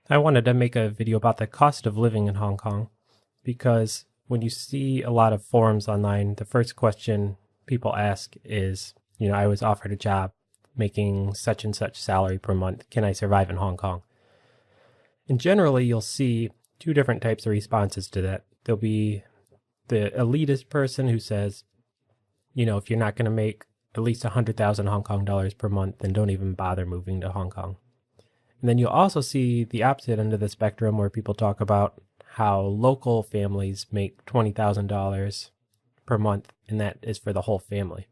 I wanted to make a video about the cost of living in Hong Kong because when you see a lot of forums online, the first question people ask is, I was offered a job making such and such salary per month. Can I survive in Hong Kong? And generally, you'll see two different types of responses to that. There'll be the elitist person who says, if you're not going to make at least 100,000 Hong Kong dollars per month, then don't even bother moving to Hong Kong. And then you'll also see the opposite end of the spectrum where people talk about how local families make $20,000 per month, and that is for the whole family.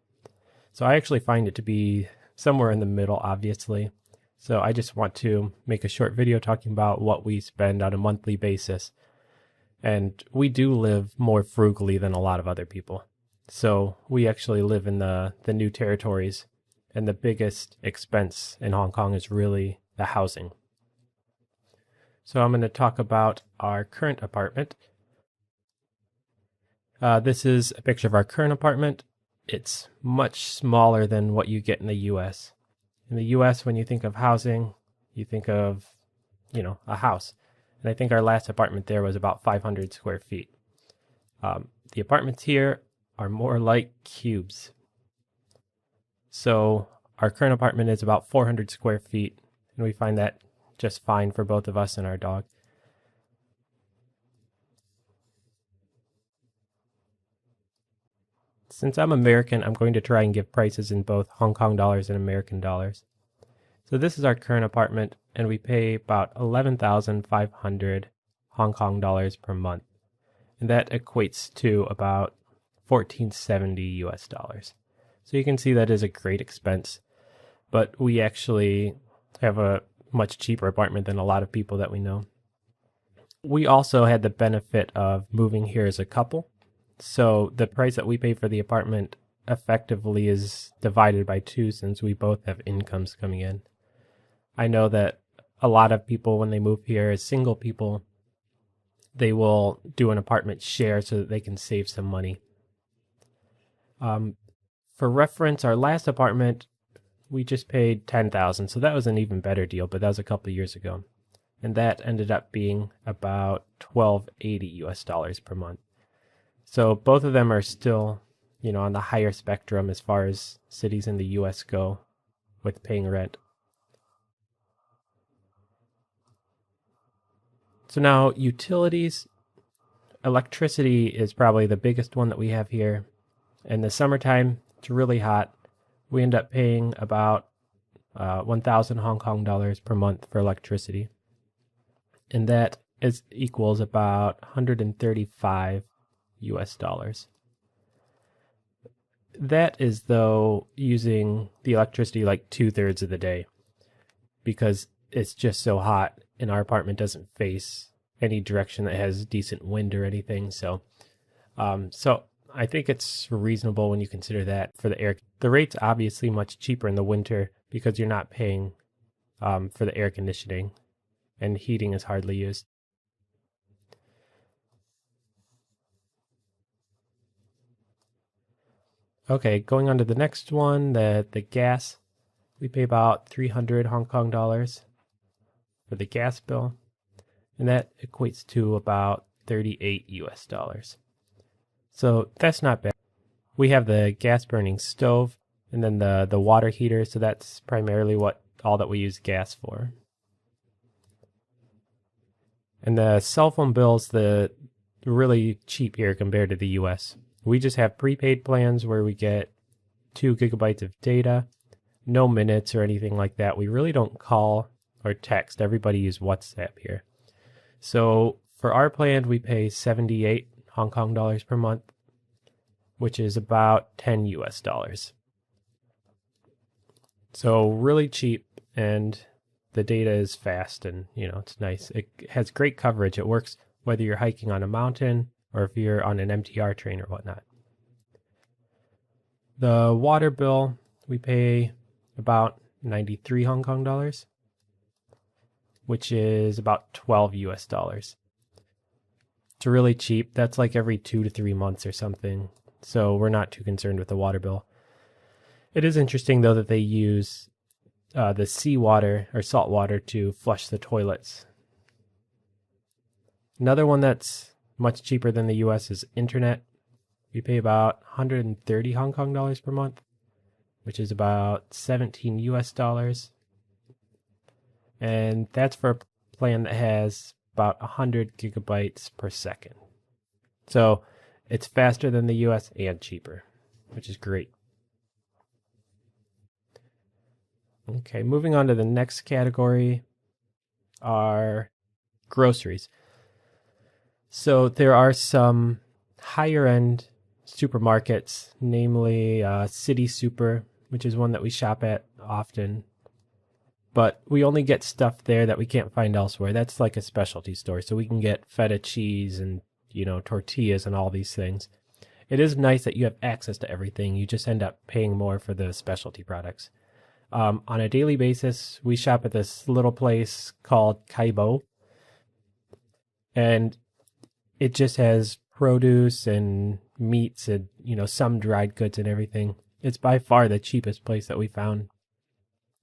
So I actually find it to be somewhere in the middle, obviously. So I just want to make a short video talking about what we spend on a monthly basis. And we do live more frugally than a lot of other people. So we actually live in the new territories, and the biggest expense in Hong Kong is really the housing. So I'm going to talk about our current apartment. This is a picture of our current apartment. It's much smaller than what you get in the U.S. In the U.S., when you think of housing, you think of, a house. And I think our last apartment there was about 500 square feet. The apartments here are more like cubes. So our current apartment is about 400 square feet, and we find that just fine for both of us and our dog. Since I'm American, I'm going to try and give prices in both Hong Kong dollars and American dollars. So this is our current apartment, and we pay about 11,500 Hong Kong dollars per month. And that equates to about 1470 US dollars. So you can see that is a great expense, but we actually have a much cheaper apartment than a lot of people that we know. We also had the benefit of moving here as a couple. So the price that we pay for the apartment effectively is divided by 2 since we both have incomes coming in. I know that a lot of people, when they move here as single people, they will do an apartment share so that they can save some money. For reference, our last apartment, we just paid $10,000, so that was an even better deal, but that was a couple of years ago. And that ended up being about $1,280 US dollars per month. So both of them are still, on the higher spectrum as far as cities in the US go with paying rent. So now utilities, electricity is probably the biggest one that we have here. In the summertime, it's really hot. We end up paying about 1,000 Hong Kong dollars per month for electricity. And that equals about 135 US dollars. That is, though, using the electricity like 2/3 of the day because it's just so hot and our apartment doesn't face any direction that has decent wind or anything. So I think it's reasonable when you consider that for the air. The rate's obviously much cheaper in the winter because you're not paying for the air conditioning and heating is hardly used. Okay, going on to the next one, the gas. We pay about 300 Hong Kong dollars for the gas bill, and that equates to about 38 US dollars. So that's not bad. We have the gas burning stove and then the water heater, so that's primarily all that we use gas for. And the cell phone bill's really cheap here compared to the US. We just have prepaid plans where we get 2 gigabytes of data, no minutes or anything like that. We really don't call or text. Everybody uses WhatsApp here. So for our plan, we pay 78 Hong Kong dollars per month, which is about 10 US dollars. So really cheap, and the data is fast and, it's nice. It has great coverage. It works whether you're hiking on a mountain or if you're on an MTR train or whatnot. The water bill, we pay about 93 Hong Kong dollars, which is about 12 US dollars. It's really cheap. That's like every 2 to 3 months or something. So we're not too concerned with the water bill. It is interesting, though, that they use the seawater or salt water to flush the toilets. Another one that's much cheaper than the US is internet. We pay about 130 Hong Kong dollars per month, which is about 17 US dollars. And that's for a plan that has about 100 gigabytes per second. So it's faster than the US and cheaper, which is great. Okay, moving on to the next category are groceries. So there are some higher end supermarkets, namely City Super, which is one that we shop at often. But we only get stuff there that we can't find elsewhere. That's like a specialty store. So we can get feta cheese and, tortillas and all these things. It is nice that you have access to everything. You just end up paying more for the specialty products. On a daily basis, we shop at this little place called Kaibo. And it just has produce and meats and, some dried goods and everything. It's by far the cheapest place that we found.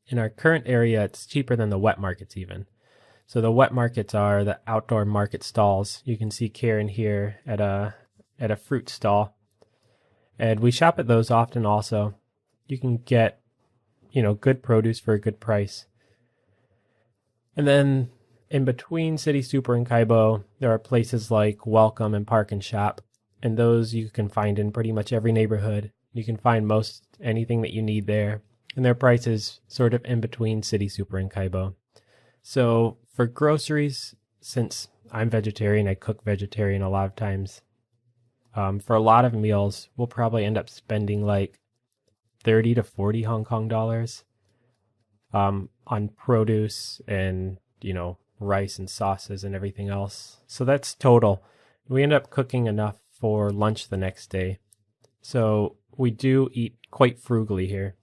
In our current area, it's cheaper than the wet markets even. So the wet markets are the outdoor market stalls. You can see Karen here at a fruit stall. And we shop at those often also. You can get, good produce for a good price. And then in between City Super and Kaibo, there are places like Welcome and Park and Shop. And those you can find in pretty much every neighborhood. You can find most anything that you need there. And their price is sort of in between City Super and Kaibo. So for groceries, since I'm vegetarian, I cook vegetarian a lot of times. For a lot of meals, we'll probably end up spending like 30 to 40 Hong Kong dollars on produce and, rice and sauces and everything else. So that's total. We end up cooking enough for lunch the next day. So we do eat quite frugally here.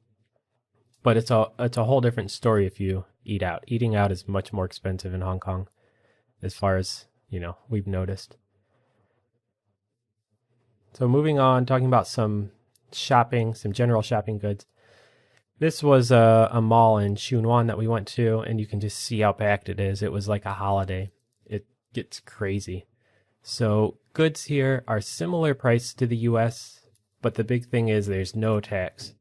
But it's a whole different story if you eat out. Eating out is much more expensive in Hong Kong, as far as, we've noticed. So moving on, talking about some shopping, some general shopping goods. This was a mall in Shunwan that we went to, and you can just see how packed it is. It was like a holiday. It gets crazy. So goods here are similar price to the US, but the big thing is there's no tax.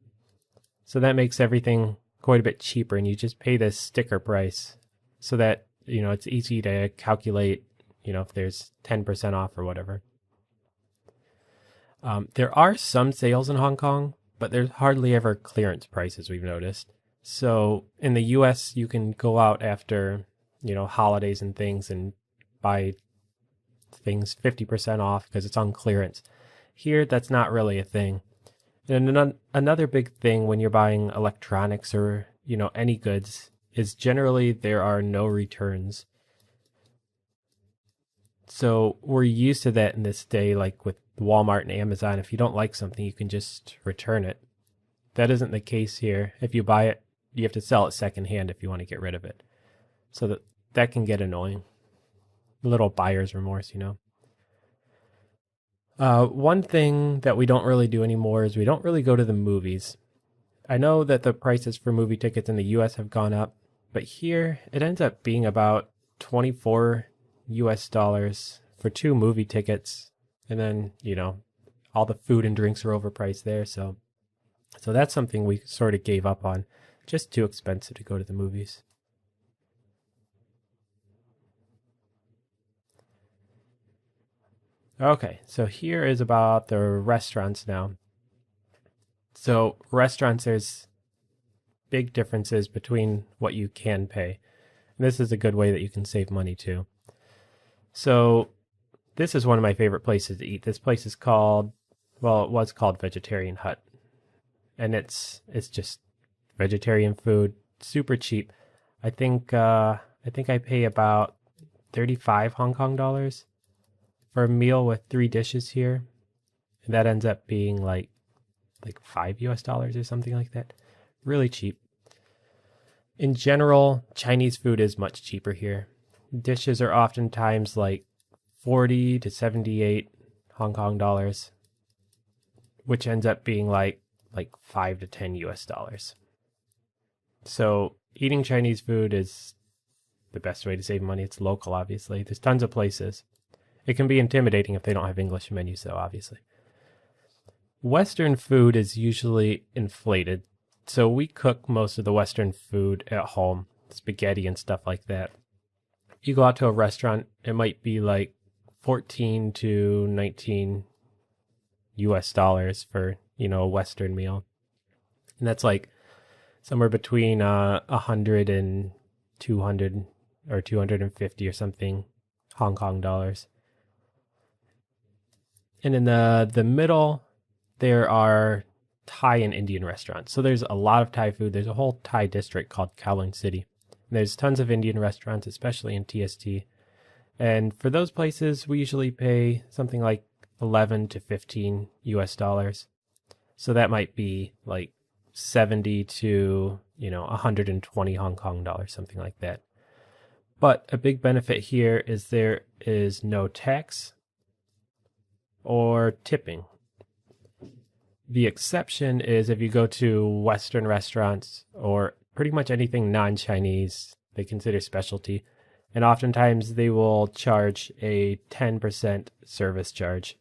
So that makes everything quite a bit cheaper, and you just pay this sticker price so that, it's easy to calculate, if there's 10% off or whatever. There are some sales in Hong Kong, but there's hardly ever clearance prices, we've noticed. So in the US, you can go out after, holidays and things and buy things 50% off because it's on clearance. Here, that's not really a thing. And another big thing when you're buying electronics or, any goods is generally there are no returns. So we're used to that in this day, like with Walmart and Amazon. If you don't like something, you can just return it. That isn't the case here. If you buy it, you have to sell it secondhand if you want to get rid of it. So that can get annoying. A little buyer's remorse, One thing that we don't really do anymore is we don't really go to the movies. I know that the prices for movie tickets in the US have gone up, but here it ends up being about 24 US dollars for 2 movie tickets. And then, all the food and drinks are overpriced there. So that's something we sort of gave up on. Just too expensive to go to the movies. Okay, so here is about the restaurants now. So restaurants, there's big differences between what you can pay. And this is a good way that you can save money too. So this is one of my favorite places to eat. This place is called, it was called Vegetarian Hut. And it's just vegetarian food, super cheap. I think I pay about 35 Hong Kong dollars for a meal with 3 dishes here. And that ends up being like $5 US or something like that. Really cheap. In general, Chinese food is much cheaper here. Dishes are oftentimes like 40 to 78 Hong Kong dollars, which ends up being like 5 to 10 US dollars. So eating Chinese food is the best way to save money. It's local, obviously. There's tons of places. It can be intimidating if they don't have English menus, though, obviously. Western food is usually inflated. So we cook most of the Western food at home, spaghetti and stuff like that. You go out to a restaurant, it might be like 14 to 19 US dollars for, a Western meal. And that's like somewhere between 100 and 200 or 250 or something Hong Kong dollars. And in the middle, there are Thai and Indian restaurants. So there's a lot of Thai food. There's a whole Thai district called Kowloon City. And there's tons of Indian restaurants, especially in TST. And for those places, we usually pay something like 11 to 15 US dollars. So that might be like 70 to, 120 Hong Kong dollars, something like that. But a big benefit here is there is no tax or tipping. The exception is if you go to Western restaurants or pretty much anything non-Chinese, they consider specialty. And oftentimes they will charge a 10% service charge.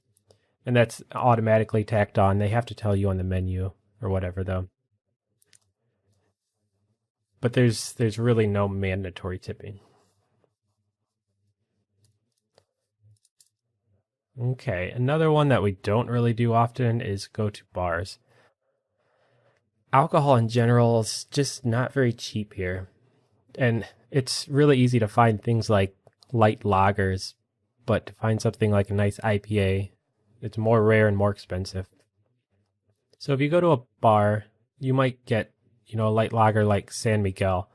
And that's automatically tacked on. They have to tell you on the menu or whatever, though. But there's really no mandatory tipping. Okay, another one that we don't really do often is go to bars. Alcohol in general is just not very cheap here. And it's really easy to find things like light lagers, but to find something like a nice IPA, it's more rare and more expensive. So if you go to a bar, you might get, a light lager like San Miguel,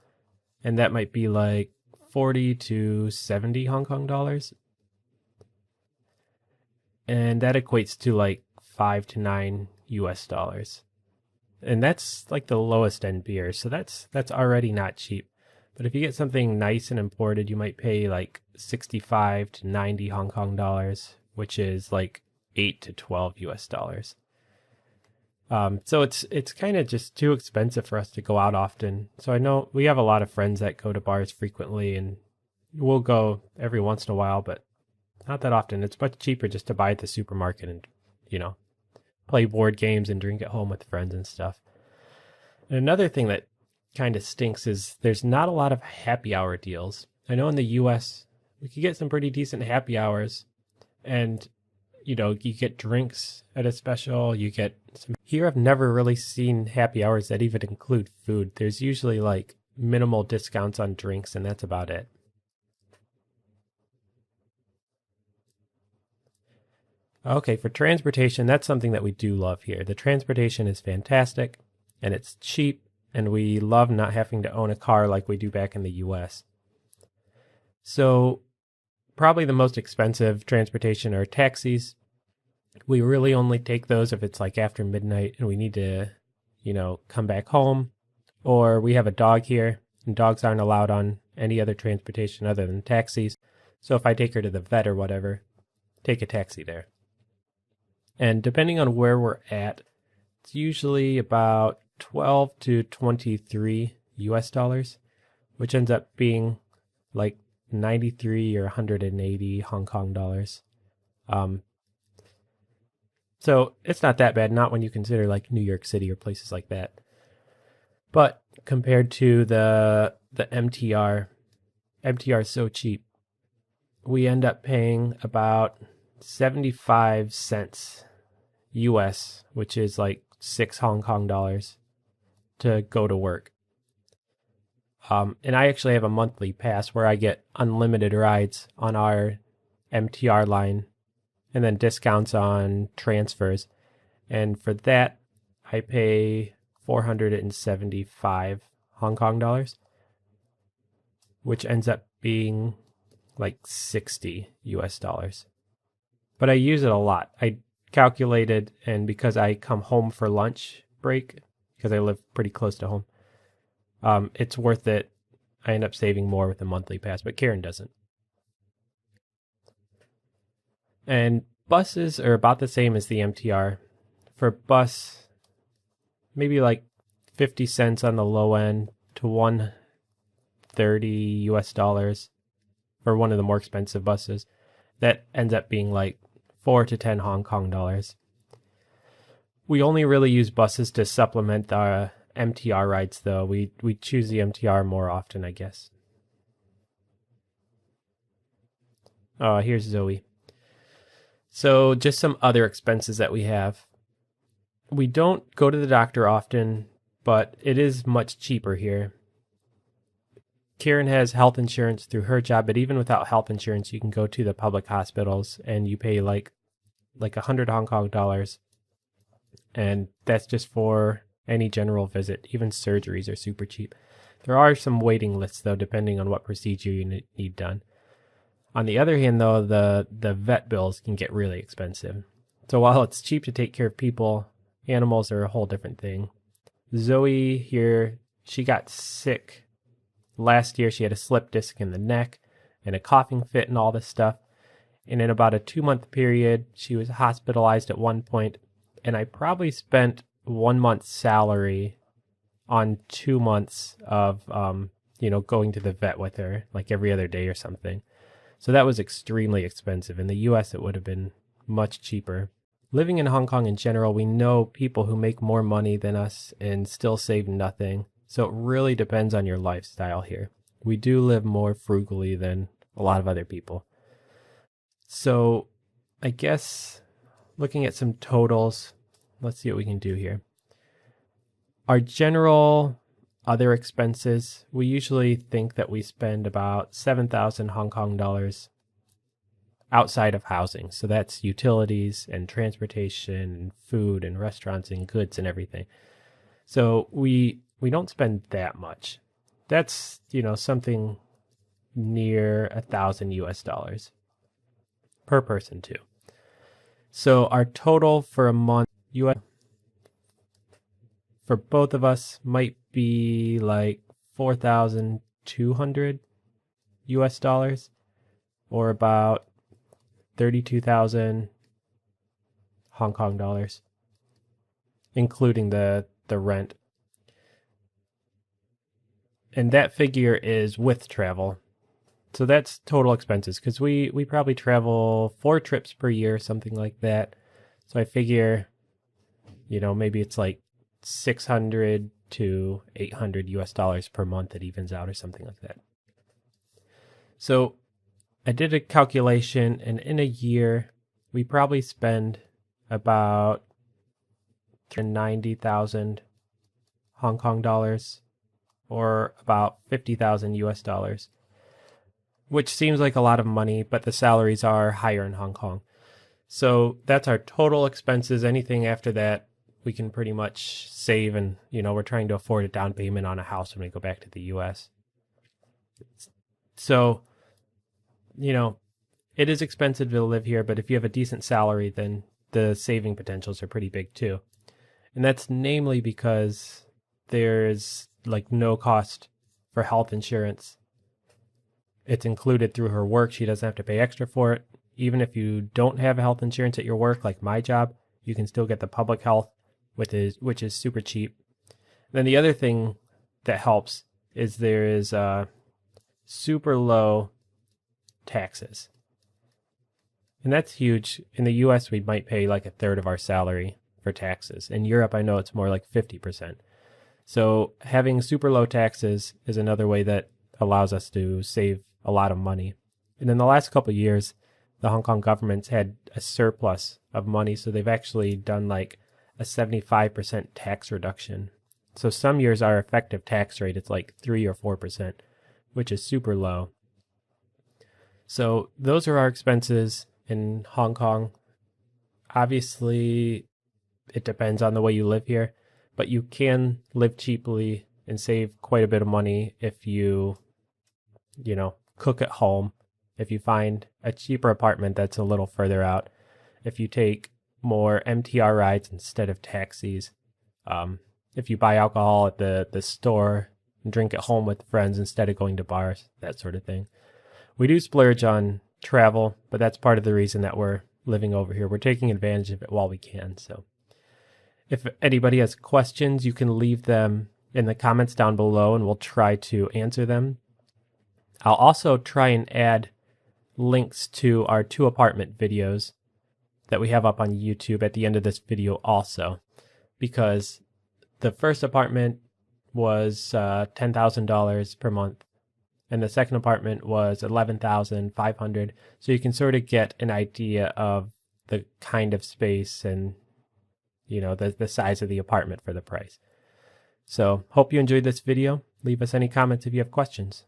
and that might be like 40 to 70 Hong Kong dollars. And that equates to like 5 to 9 US dollars. And that's like the lowest end beer, so that's already not cheap. But if you get something nice and imported, you might pay like 65 to 90 Hong Kong dollars, which is like 8 to 12 US dollars. So it's kind of just too expensive for us to go out often. So I know we have a lot of friends that go to bars frequently, and we'll go every once in a while, but not that often. It's much cheaper just to buy at the supermarket and, play board games and drink at home with friends and stuff. And another thing that kind of stinks is there's not a lot of happy hour deals. I know in the US, we could get some pretty decent happy hours, and, you get drinks at a special, you get some. Here I've never really seen happy hours that even include food. There's usually like minimal discounts on drinks, and that's about it. Okay, for transportation, that's something that we do love here. The transportation is fantastic, and it's cheap, and we love not having to own a car like we do back in the US. So probably the most expensive transportation are taxis. We really only take those if it's like after midnight and we need to, come back home, or we have a dog here, and dogs aren't allowed on any other transportation other than taxis. So if I take her to the vet or whatever, take a taxi there. And depending on where we're at, it's usually about 12 to 23 US dollars, which ends up being like 93 or 180 Hong Kong dollars. So it's not that bad, not when you consider like New York City or places like that. But compared to the MTR is so cheap. We end up paying about 75 cents US, which is like 6 Hong Kong dollars to go to work. And I actually have a monthly pass where I get unlimited rides on our MTR line and then discounts on transfers. And for that, I pay 475 Hong Kong dollars, which ends up being like 60 US dollars. But I use it a lot. I calculated, and because I come home for lunch break, because I live pretty close to home, it's worth it. I end up saving more with a monthly pass, but Karen doesn't. And buses are about the same as the MTR. For bus, maybe like 50 cents on the low end to 130 US dollars for one of the more expensive buses. That ends up being like 4 to 10 Hong Kong dollars. We only really use buses to supplement our MTR rides, though. We choose the MTR more often, I guess. Here's Zoe. So just some other expenses that we have. We don't go to the doctor often, but it is much cheaper here. Karen has health insurance through her job, but even without health insurance, you can go to the public hospitals and you pay like 100 Hong Kong dollars. And that's just for any general visit. Even surgeries are super cheap. There are some waiting lists, though, depending on what procedure you need done. On the other hand, though, the vet bills can get really expensive. So while it's cheap to take care of people, animals are a whole different thing. Zoe here, she got sick last year. She had a slip disc in the neck and a coughing fit and all this stuff. And in about a 2-month period, she was hospitalized at one point. And I probably spent 1 month's salary on 2 months of, going to the vet with her, like every other day or something. So that was extremely expensive. In the US, it would have been much cheaper. Living in Hong Kong in general, we know people who make more money than us and still save nothing. So it really depends on your lifestyle here. We do live more frugally than a lot of other people. So I guess looking at some totals, let's see what we can do here. Our general other expenses, we usually think that we spend about 7,000 Hong Kong dollars outside of housing. So that's utilities and transportation and food and restaurants and goods and everything. So we don't spend that much. That's, something near $1,000 per person too. So our total for a month US for both of us might be like $4,200 or about 32,000 Hong Kong dollars, including the rent. And that figure is with travel. So that's total expenses because we probably travel 4 trips per year, something like that. So I figure, maybe it's like 600 to $800 per month. It evens out or something like that. So I did a calculation, and in a year, we probably spend about 90,000 Hong Kong dollars or about 50,000 US dollars, which seems like a lot of money, but the salaries are higher in Hong Kong. So that's our total expenses. Anything after that, we can pretty much save, and, we're trying to afford a down payment on a house when we go back to the US. So, it is expensive to live here, but if you have a decent salary, then the saving potentials are pretty big too. And that's namely because there's no cost for health insurance. It's included through her work. She doesn't have to pay extra for it. Even if you don't have health insurance at your work, like my job, you can still get the public health, which is super cheap. Then the other thing that helps is there is super low taxes. And that's huge. In the US, we might pay like a third of our salary for taxes. In Europe, I know it's more like 50%. So having super low taxes is another way that allows us to save a lot of money. And in the last couple of years, the Hong Kong government's had a surplus of money, so they've actually done like a 75% tax reduction. So some years our effective tax rate is like 3 or 4%, which is super low. So those are our expenses in Hong Kong. Obviously, it depends on the way you live here, but you can live cheaply and save quite a bit of money if you cook at home, if you find a cheaper apartment that's a little further out, if you take more MTR rides instead of taxis, if you buy alcohol at the store and drink at home with friends instead of going to bars, that sort of thing. We do splurge on travel, but that's part of the reason that we're living over here. We're taking advantage of it while we can. So if anybody has questions, you can leave them in the comments down below and we'll try to answer them. I'll also try and add links to our 2 apartment videos that we have up on YouTube at the end of this video also, because the first apartment was $10,000 per month, and the second apartment was $11,500. So you can sort of get an idea of the kind of space and the size of the apartment for the price. So hope you enjoyed this video. Leave us any comments if you have questions.